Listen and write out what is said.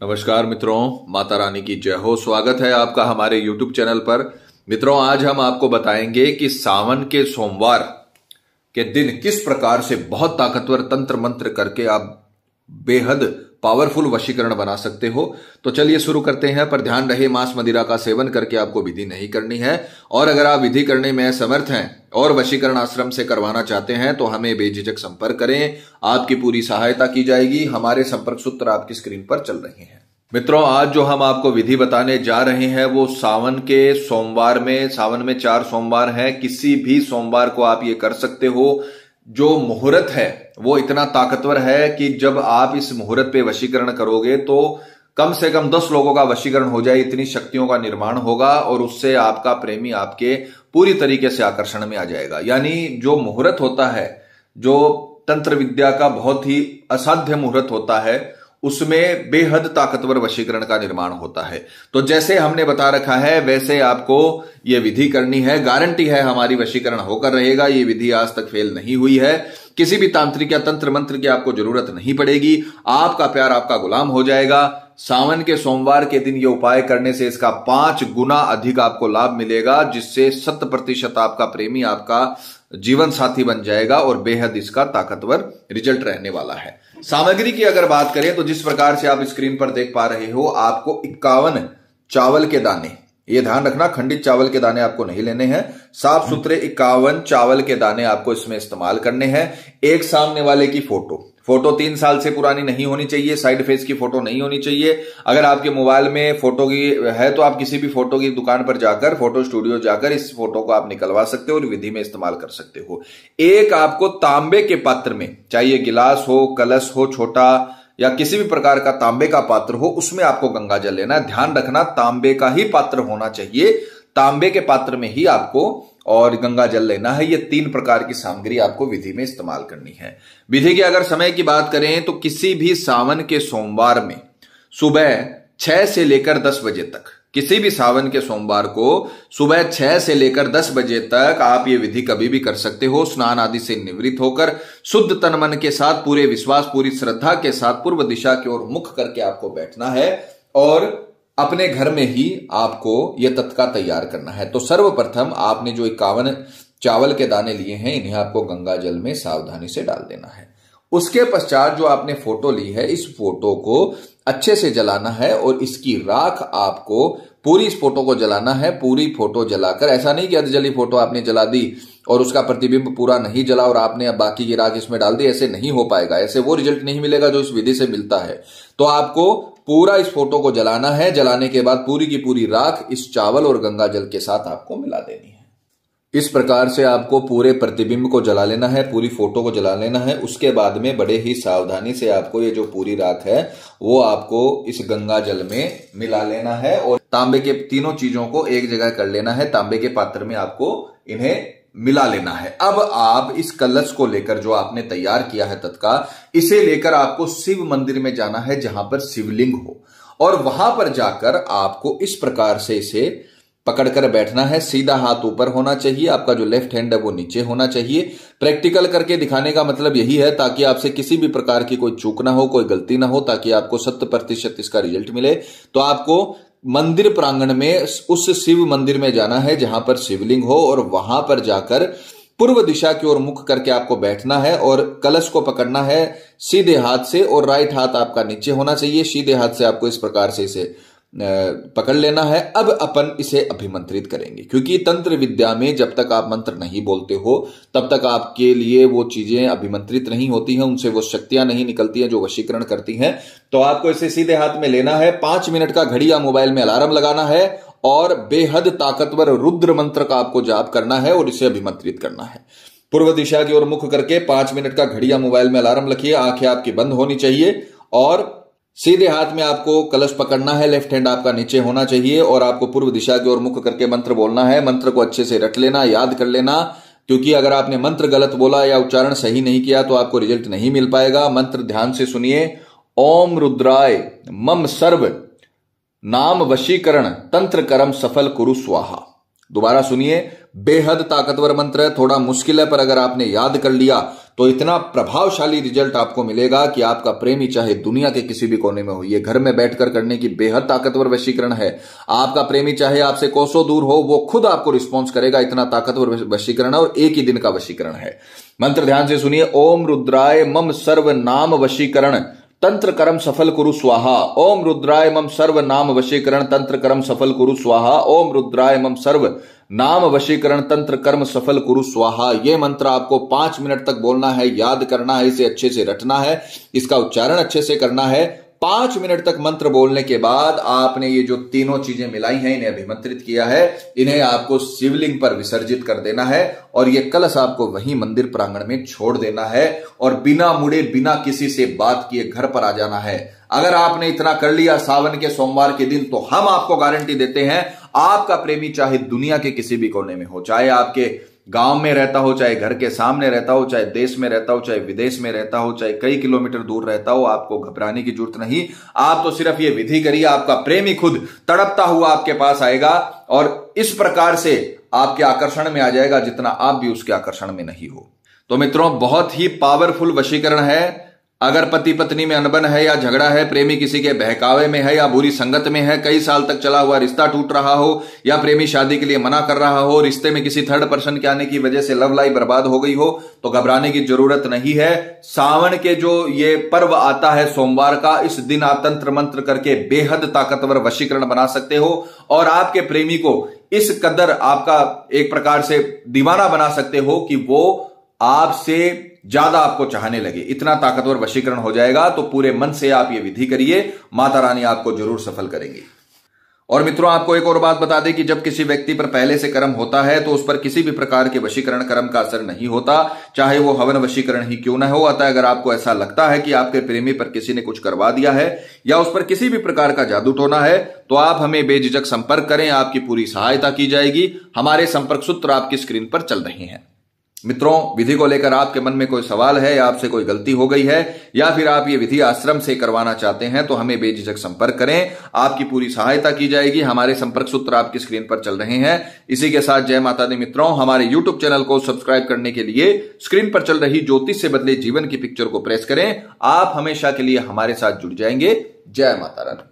नमस्कार मित्रों, माता रानी की जय हो। स्वागत है आपका हमारे YouTube चैनल पर। मित्रों, आज हम आपको बताएंगे कि सावन के सोमवार के दिन किस प्रकार से बहुत ताकतवर तंत्र मंत्र करके आप बेहद पावरफुल वशीकरण बना सकते हो। तो चलिए शुरू करते हैं, पर ध्यान रहे मांस मदिरा का सेवन करके आपको विधि नहीं करनी है। और अगर आप विधि करने में असमर्थ हैं और वशीकरण आश्रम से करवाना चाहते हैं तो हमें बेझिझक संपर्क करें, आपकी पूरी सहायता की जाएगी। हमारे संपर्क सूत्र आपकी स्क्रीन पर चल रहे हैं। मित्रों, आज जो हम आपको विधि बताने जा रहे हैं वो सावन के सोमवार में, सावन में 4 सोमवार हैं, किसी भी सोमवार को आप ये कर सकते हो। जो मुहूर्त है वो इतना ताकतवर है कि जब आप इस मुहूर्त पे वशीकरण करोगे तो कम से कम 10 लोगों का वशीकरण हो जाए, इतनी शक्तियों का निर्माण होगा और उससे आपका प्रेमी आपके पूरी तरीके से आकर्षण में आ जाएगा। यानी जो मुहूर्त होता है, जो तंत्र विद्या का बहुत ही असाध्य मुहूर्त होता है, उसमें बेहद ताकतवर वशीकरण का निर्माण होता है। तो जैसे हमने बता रखा है वैसे आपको यह विधि करनी है। गारंटी है हमारी वशीकरण होकर रहेगा। ये विधि आज तक फेल नहीं हुई है। किसी भी तांत्रिक या तंत्र मंत्र की आपको जरूरत नहीं पड़ेगी। आपका प्यार आपका गुलाम हो जाएगा। सावन के सोमवार के दिन ये उपाय करने से इसका 5 गुना अधिक आपको लाभ मिलेगा, जिससे 100% आपका प्रेमी आपका जीवन साथी बन जाएगा और बेहद इसका ताकतवर रिजल्ट रहने वाला है। सामग्री की अगर बात करें तो जिस प्रकार से आप स्क्रीन पर देख पा रहे हो, आपको 51 चावल के दाने, ये ध्यान रखना खंडित चावल के दाने आपको नहीं लेने हैं। साफ सुथरे 51 चावल के दाने आपको इसमें इस्तेमाल करने हैं। एक सामने वाले की फोटो 3 साल से पुरानी नहीं होनी चाहिए। साइड फेस की फोटो नहीं होनी चाहिए। अगर आपके मोबाइल में फोटो की है तो आप किसी भी फोटो की दुकान पर जाकर, फोटो स्टूडियो जाकर इस फोटो को आप निकलवा सकते हो और विधि में इस्तेमाल कर सकते हो। एक आपको तांबे के पात्र में, चाहिए गिलास हो, कलश हो छोटा, या किसी भी प्रकार का तांबे का पात्र हो, उसमें आपको गंगा जल लेना है। ध्यान रखना तांबे का ही पात्र होना चाहिए। तांबे के पात्र में ही आपको और गंगा जल लेना है। ये 3 प्रकार की सामग्री आपको विधि में इस्तेमाल करनी है। विधि के अगर समय की बात करें तो किसी भी सावन के सोमवार में सुबह 6 से लेकर 10 बजे तक, किसी भी सावन के सोमवार को सुबह 6 से लेकर 10 बजे तक आप ये विधि कभी भी कर सकते हो। स्नान आदि से निवृत्त होकर शुद्ध तन मन के साथ, पूरे विश्वास, पूरी श्रद्धा के साथ पूर्व दिशा की ओर मुख करके आपको बैठना है और अपने घर में ही आपको यह तत्का तैयार करना है। तो सर्वप्रथम आपने जो 51 चावल के दाने लिए हैं, इन्हें आपको गंगा जल में सावधानी से डाल देना है। उसके पश्चात जो आपने फोटो ली है, इस फोटो को अच्छे से जलाना है और इसकी राख आपको पूरी इस फोटो को जलाना है। पूरी फोटो जलाकर, ऐसा नहीं कि अध जली फोटो आपने जला दी और उसका प्रतिबिंब पूरा नहीं जला और आपने अब बाकी की राख इसमें डाल दी, ऐसे नहीं हो पाएगा। ऐसे वो रिजल्ट नहीं मिलेगा जो इस विधि से मिलता है। तो आपको पूरा इस फोटो को जलाना है। जलाने के बाद पूरी की पूरी राख इस चावल और गंगा जल के साथ आपको मिला देनी है। इस प्रकार से आपको पूरे प्रतिबिंब को जला लेना है, पूरी फोटो को जला लेना है। उसके बाद में बड़े ही सावधानी से आपको ये जो पूरी राख है वो आपको इस गंगा जल में मिला लेना है और तांबे के तीनों चीजों को एक जगह कर लेना है। तांबे के पात्र में आपको इन्हें मिला लेना है। अब आप इस कलश को लेकर, जो आपने तैयार किया है तत्का, इसे लेकर आपको शिव मंदिर में जाना है जहां पर शिवलिंग हो, और वहां पर जाकर आपको इस प्रकार से इसे पकड़कर बैठना है। सीधा हाथ ऊपर होना चाहिए, आपका जो लेफ्ट हैंड है वो नीचे होना चाहिए। प्रैक्टिकल करके दिखाने का मतलब यही है ताकि आपसे किसी भी प्रकार की कोई चूक ना हो, कोई गलती ना हो, ताकि आपको 100% इसका रिजल्ट मिले। तो आपको मंदिर प्रांगण में उस शिव मंदिर में जाना है जहां पर शिवलिंग हो और वहां पर जाकर पूर्व दिशा की ओर मुख करके आपको बैठना है और कलश को पकड़ना है सीधे हाथ से और राइट हाथ आपका नीचे होना चाहिए। सीधे हाथ से आपको इस प्रकार से इसे पकड़ लेना है। अब अपन इसे अभिमंत्रित करेंगे, क्योंकि तंत्र विद्या में जब तक आप मंत्र नहीं बोलते हो तब तक आपके लिए वो चीजें अभिमंत्रित नहीं होती हैं, उनसे वो शक्तियां नहीं निकलती हैं जो वशीकरण करती हैं। तो आपको इसे सीधे हाथ में लेना है। 5 मिनट का घड़ी या मोबाइल में अलार्म लगाना है और बेहद ताकतवर रुद्र मंत्र का आपको जाप करना है और इसे अभिमंत्रित करना है। पूर्व दिशा की ओर मुख करके 5 मिनट का घड़ी या मोबाइल में अलार्म रखिए। आंखें आपकी बंद होनी चाहिए और सीधे हाथ में आपको कलश पकड़ना है। लेफ्ट हैंड आपका नीचे होना चाहिए और आपको पूर्व दिशा की ओर मुख करके मंत्र बोलना है। मंत्र को अच्छे से रट लेना, याद कर लेना, क्योंकि अगर आपने मंत्र गलत बोला या उच्चारण सही नहीं किया तो आपको रिजल्ट नहीं मिल पाएगा। मंत्र ध्यान से सुनिए। ओम रुद्राय मम सर्व नाम वशीकरण तंत्र कर्म सफल कुरु स्वाहा। दोबारा सुनिए, बेहद ताकतवर मंत्र है, थोड़ा मुश्किल है, पर अगर आपने याद कर लिया तो इतना प्रभावशाली रिजल्ट आपको मिलेगा कि आपका प्रेमी चाहे दुनिया के किसी भी कोने में हो, ये घर में बैठकर करने की बेहद ताकतवर वशीकरण है। आपका प्रेमी चाहे आपसे कोसों दूर हो, वो खुद आपको रिस्पॉन्स करेगा, इतना ताकतवर वशीकरण है और एक ही दिन का वशीकरण है। मंत्र ध्यान से सुनिए, ओम रुद्राय मम सर्व नाम वशीकरण तंत्र कर्म सफल कुरु स्वाहा। ओम रुद्राय मम सर्व नाम वशीकरण तंत्र कर्म सफल कुरु स्वाहा। ओम रुद्राय मम सर्व नाम वशीकरण तंत्र कर्म सफल कुरु स्वाहा। यह मंत्र आपको 5 मिनट तक बोलना है, याद करना है, इसे अच्छे से रटना है, इसका उच्चारण अच्छे से करना है। 5 मिनट तक मंत्र बोलने के बाद आपने ये जो तीनों चीजें मिलाई हैं, इन्हें अभिमंत्रित किया है, इन्हें आपको शिवलिंग पर विसर्जित कर देना है और ये कलश आपको वहीं मंदिर प्रांगण में छोड़ देना है और बिना मुड़े, बिना किसी से बात किए घर पर आ जाना है। अगर आपने इतना कर लिया सावन के सोमवार के दिन, तो हम आपको गारंटी देते हैं, आपका प्रेमी चाहे दुनिया के किसी भी कोने में हो, चाहे आपके गांव में रहता हो, चाहे घर के सामने रहता हो, चाहे देश में रहता हो, चाहे विदेश में रहता हो, चाहे कई किलोमीटर दूर रहता हो, आपको घबराने की जरूरत नहीं। आप तो सिर्फ ये विधि करिए, आपका प्रेमी खुद तड़पता हुआ आपके पास आएगा और इस प्रकार से आपके आकर्षण में आ जाएगा जितना आप भी उसके आकर्षण में नहीं हो। तो मित्रों, बहुत ही पावरफुल वशीकरण है। अगर पति पत्नी में अनबन है या झगड़ा है, प्रेमी किसी के बहकावे में है या बुरी संगत में है, कई साल तक चला हुआ रिश्ता टूट रहा हो या प्रेमी शादी के लिए मना कर रहा हो, रिश्ते में किसी थर्ड पर्सन के आने की वजह से लव लाइफ बर्बाद हो गई हो, तो घबराने की जरूरत नहीं है। सावन के जो ये पर्व आता है सोमवार का, इस दिन आप तंत्र मंत्र करके बेहद ताकतवर वशीकरण बना सकते हो और आपके प्रेमी को इस कदर आपका एक प्रकार से दीवाना बना सकते हो कि वो आपसे ज्यादा आपको चाहने लगे। इतना ताकतवर वशीकरण हो जाएगा। तो पूरे मन से आप ये विधि करिए, माता रानी आपको जरूर सफल करेंगी। और मित्रों, आपको एक और बात बता दें कि जब किसी व्यक्ति पर पहले से कर्म होता है तो उस पर किसी भी प्रकार के वशीकरण कर्म का असर नहीं होता, चाहे वो हवन वशीकरण ही क्यों न हो। अतः अगर आपको ऐसा लगता है कि आपके प्रेमी पर किसी ने कुछ करवा दिया है या उस पर किसी भी प्रकार का जादू टोना है, तो आप हमें बेझिझक संपर्क करें, आपकी पूरी सहायता की जाएगी। हमारे संपर्क सूत्र आपकी स्क्रीन पर चल रहे हैं। मित्रों, विधि को लेकर आपके मन में कोई सवाल है या आपसे कोई गलती हो गई है या फिर आप ये विधि आश्रम से करवाना चाहते हैं, तो हमें बेझिझक संपर्क करें, आपकी पूरी सहायता की जाएगी। हमारे संपर्क सूत्र आपकी स्क्रीन पर चल रहे हैं। इसी के साथ जय माता दी मित्रों, हमारे YouTube चैनल को सब्सक्राइब करने के लिए स्क्रीन पर चल रही ज्योतिष से बदले जीवन की पिक्चर को प्रेस करें। आप हमेशा के लिए हमारे साथ जुड़ जाएंगे। जय माता रानी।